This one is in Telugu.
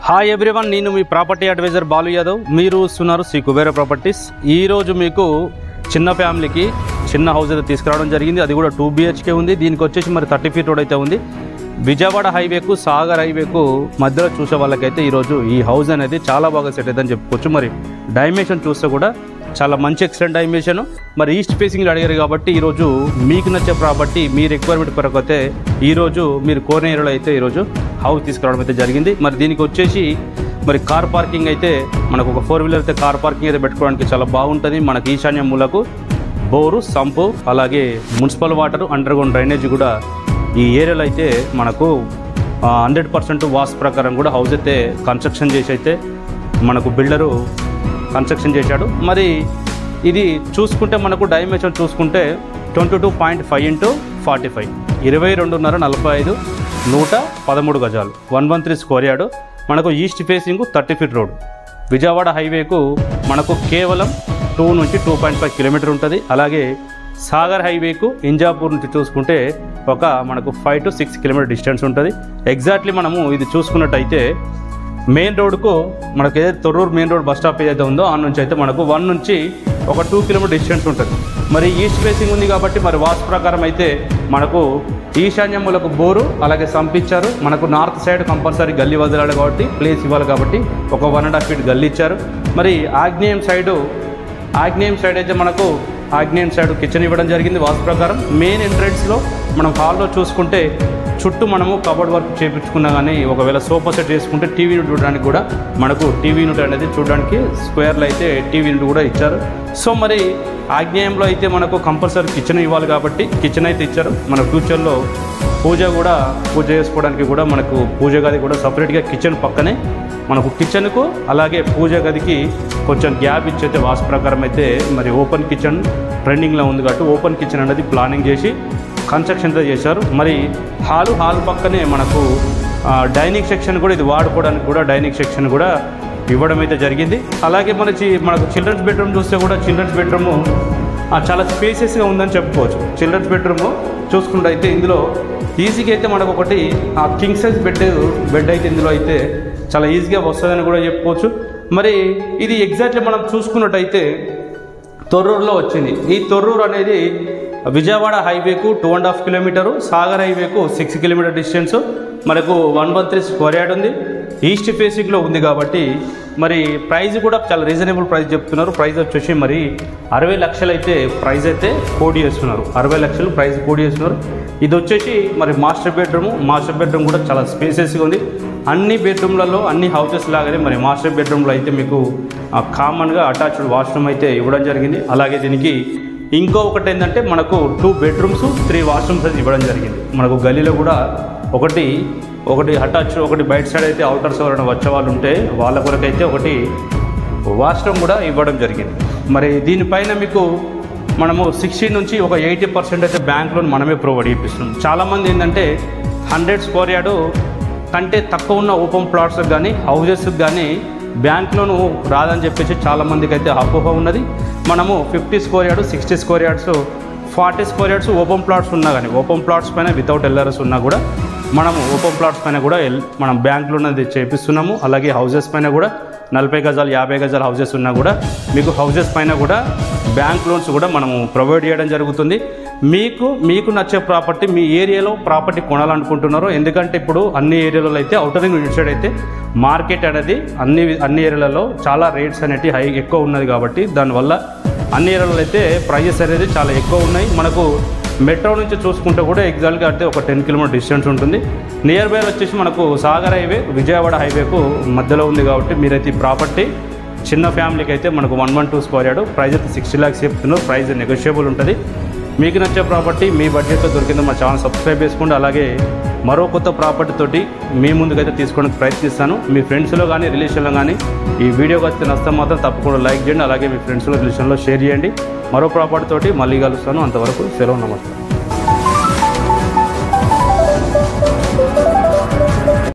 హాయ్ ఎవ్రీవన్, నేను మీ ప్రాపర్టీ అడ్వైజర్ బాలు యాదవ్. మీరు చూస్తున్నారు శ్రీ కుబేర ప్రాపర్టీస్. ఈరోజు మీకు చిన్న ఫ్యామిలీకి చిన్న హౌస్ అయితే తీసుకురావడం జరిగింది. అది కూడా 2 BHK ఉంది. దీనికి వచ్చేసి మరి 30 feet రోడ్ అయితే ఉంది. విజయవాడ హైవేకు సాగర్ హైవేకు మధ్యలో చూసే వాళ్ళకైతే ఈరోజు ఈ హౌస్ అనేది చాలా బాగా సెట్ అవుతుందని చెప్పుకోవచ్చు. మరి డైమెన్షన్ చూస్తే కూడా చాలా మంచి ఎక్సలెంట్ డైమెన్షన్. మరి ఈస్ట్ ఫేసింగ్లో అడిగారు కాబట్టి ఈరోజు మీకు నచ్చే ప్రాపర్టీ మీ రిక్వైర్మెంట్ కొరకు అయితే ఈరోజు మీరు కోరిన ఏరియాలో అయితే ఈరోజు హౌస్ తీసుకురావడం అయితే జరిగింది. మరి దీనికి వచ్చేసి మరి కార్ పార్కింగ్ అయితే మనకు ఒక 4-wheeler అయితే కార్ పార్కింగ్ అయితే పెట్టుకోవడానికి చాలా బాగుంటుంది. మనకి ఈశాన్య మూలకు బోరు, సంపు, అలాగే municipal water, under ground drainage కూడా ఈ ఏరియాలో అయితే మనకు 100% వాస్ ప్రకారం కూడా హౌస్ అయితే కన్స్ట్రక్షన్ చేసి అయితే మనకు బిల్డరు కన్స్ట్రక్షన్ చేశాడు. మరి ఇది చూసుకుంటే మనకు డైమెన్షన్ చూసుకుంటే 22.5 × 45 22.5 45 113 గజాలు 113 స్క్వేర్ యార్డు. మనకు east facing 30 feet road. Vijayawada హైవేకు మనకు కేవలం 2 నుంచి 2.5 కిలోమీటర్ ఉంటుంది. అలాగే సాగర్ హైవేకు ఇంజాపూర్ నుంచి చూసుకుంటే ఒక మనకు 5 to 6 కిలోమీటర్ డిస్టెన్స్ ఉంటుంది. ఎగ్జాక్ట్లీ మనము ఇది చూసుకున్నట్టయితే మెయిన్ రోడ్కు మనకు ఏదైతే Torrur main road bus stop ఏదైతే ఉందో ఆ నుంచి అయితే మనకు 1 నుంచి ఒక 2 కిలోమీటర్ డిస్టెన్స్ ఉంటుంది. మరి ఈస్ట్ ఫేసింగ్ ఉంది కాబట్టి మరి వాస్తు ప్రకారం అయితే మనకు ఈశాన్యములకు బోరు అలాగే సంపించారు. మనకు నార్త్ సైడ్ కంపల్సరీ గల్లీ వదిలాడు కాబట్టి ప్లేస్ ఇవ్వాలి కాబట్టి ఒక 1.5 feet గల్లీ ఇచ్చారు. మరి ఆగ్నేయం సైడ్ అయితే మనకు ఆగ్నేయం సైడ్ కిచెన్ ఇవ్వడం జరిగింది. వాస్తు ప్రకారం మెయిన్ ఎంట్రెన్స్లో మనం హాల్లో చూసుకుంటే చుట్టూ మనము కబోర్డ్ వర్క్ చేయించుకున్నా కానీ ఒకవేళ సోఫా సెట్ చేసుకుంటే టీవీ యూనిట్ చూడడానికి కూడా మనకు టీవీ యూనిట్ అనేది చూడడానికి స్క్వేర్లో అయితే టీవీ యూనిట్ కూడా ఇచ్చారు. సో మరి ఆగ్నేయంలో అయితే మనకు కంపల్సరీ కిచెన్ ఇవ్వాలి కాబట్టి కిచెన్ అయితే ఇచ్చారు. మన ఫ్యూచర్లో పూజ చేసుకోవడానికి కూడా మనకు పూజ గది కూడా సపరేట్గా కిచెన్ పక్కనే మనకు కిచెన్కు అలాగే పూజ గదికి కొంచెం గ్యాప్ ఇచ్చైతే వాస్తు ప్రకారం అయితే మరి ఓపెన్ కిచెన్ ట్రెండింగ్లో ఉంది కాబట్టి ఓపెన్ కిచెన్ అనేది ప్లానింగ్ చేసి కన్స్ట్రక్షన్తో చేశారు. మరి హాల్ పక్కనే మనకు డైనింగ్ సెక్షన్ కూడా ఇది వాడుకోవడానికి కూడా డైనింగ్ సెక్షన్ కూడా ఇవ్వడం అయితే జరిగింది. అలాగే మనకు చిల్డ్రన్స్ బెడ్రూమ్ చూస్తే కూడా చిల్డ్రన్స్ బెడ్రూము చాలా స్పేసెస్గా ఉందని చెప్పుకోవచ్చు. చిల్డ్రన్స్ బెడ్రూము చూసుకుంటే అయితే ఇందులో ఈజీగా అయితే మనకు ఒకటి కింగ్ సైజ్ బెడ్ అయితే ఇందులో అయితే చాలా ఈజీగా వస్తుందని కూడా చెప్పుకోవచ్చు. మరి ఇది ఎగ్జాక్ట్లీ మనం చూసుకున్నట్టయితే తొర్రూరులో వచ్చింది. ఈ తొర్రూరు అనేది విజయవాడ హైవేకు 2.5 కిలోమీటరు, సాగర్ హైవేకు 6 కిలోమీటర్ డిస్టెన్స్. మనకు 113 స్క్వేర్ యార్డ్ ఉంది. ఈస్ట్ ఫేసింగ్లో ఉంది కాబట్టి మరి ప్రైస్ కూడా చాలా రీజనబుల్ ప్రైస్ చెప్తున్నారు. ప్రైస్ వచ్చేసి మరి 60 లక్షలు అయితే ప్రైస్ అయితే కోడ్ చేస్తున్నారు. 60 లక్షలు ప్రైస్ కోడ్ చేస్తున్నారు. ఇది వచ్చేసి మరి మాస్టర్ బెడ్రూమ్ కూడా చాలా స్పేసెస్గా ఉంది. అన్ని బెడ్రూమ్లలో అన్ని హౌసెస్ లాగానే మరి మాస్టర్ బెడ్రూమ్లో అయితే మీకు కామన్గా అటాచ్డ్ వాష్రూమ్ అయితే ఇవ్వడం జరిగింది. అలాగే దీనికి ఇంకొకటి ఏంటంటే మనకు 2 bedrooms 3 washrooms అయితే ఇవ్వడం జరిగింది. మనకు గల్లీలో కూడా ఒకటి అటాచ్, ఒకటి బయట సైడ్ అయితే అవుటర్స్ ఎవరైనా వచ్చే వాళ్ళు ఉంటే వాళ్ళ కొరకు అయితే ఒకటి వాష్రూమ్ కూడా ఇవ్వడం జరిగింది. మరి దీనిపైన మీకు మనము 60 నుంచి ఒక 80% అయితే బ్యాంక్ లోన్ మనమే ప్రొవైడ్ చేపిస్తున్నాం. చాలామంది ఏంటంటే 100 స్క్వేర్ యార్డు కంటే తక్కువ ఉన్న ఓపెన్ ప్లాట్స్ కానీ హౌజెస్కి కానీ బ్యాంక్ లోను రాదని చెప్పేసి చాలామందికి అయితే అపోహ ఉన్నది. మనము 50 square yard, 60 square yards, 40 square yards open plots ఉన్నా కానీ ఓపెన్ ప్లాట్స్ పైన వితౌట్ LRS ఉన్నా కూడా మనము ఓపెన్ ప్లాట్స్ పైన కూడా మనం బ్యాంక్ లోన్ అనేది చేపిస్తున్నాము. అలాగే హౌజెస్ పైన కూడా 40 గజాలు 50 గజాల హౌజెస్ ఉన్నా కూడా మీకు హౌజెస్ పైన కూడా బ్యాంక్ లోన్స్ కూడా మనము ప్రొవైడ్ చేయడం జరుగుతుంది. మీకు నచ్చే ప్రాపర్టీ మీ ఏరియాలో ప్రాపర్టీ కొనాలనుకుంటున్నారో, ఎందుకంటే ఇప్పుడు అన్ని ఏరియాలలో అయితే అవుటర్ రింగ్ ఇటు సైడ్ అయితే మార్కెట్ అనేది అన్ని ఏరియాలలో చాలా రేట్స్ అనేవి ఎక్కువ ఉన్నది కాబట్టి దానివల్ల అన్ని ఏరియాలలో అయితే ప్రైజెస్ అనేది చాలా ఎక్కువ ఉన్నాయి. మనకు మెట్రో నుంచి చూసుకుంటే కూడా ఎగ్జాక్ట్గా అంటే ఒక 10 కిలోమీటర్ డిస్టెన్స్ ఉంటుంది. నియర్ బై వచ్చేసి మనకు సాగర్ హైవే విజయవాడ హైవేకు మధ్యలో ఉంది కాబట్టి మీరైతే ఈ ప్రాపర్టీ చిన్న ఫ్యామిలీకి అయితే మనకు 112 స్క్వేర్ యార్డు ప్రైస్ అయితే 60 lakhs చెప్తున్నారు. ప్రైస్ నెగోషియబుల్ ఉంటుంది. మీకు నచ్చే ప్రాపర్టీ మీ బడ్జెట్తో దొరికిందో మా ఛానల్ సబ్స్క్రైబ్ చేసుకోండి. అలాగే మరో కొత్త ప్రాపర్టీ తోటి మీ ముందుకైతే తీసుకోవడానికి ప్రయత్నిస్తాను. మీ ఫ్రెండ్స్లో కానీ రిలేషన్లో కానీ ఈ వీడియో వచ్చి నష్టం మాత్రం తప్పకుండా లైక్ చేయండి. అలాగే మీ ఫ్రెండ్స్లో రిలేషన్లో షేర్ చేయండి. మరో ప్రాపర్టీ తోటి మళ్ళీ కలుస్తాను. అంతవరకు సెలవు, నమస్తే.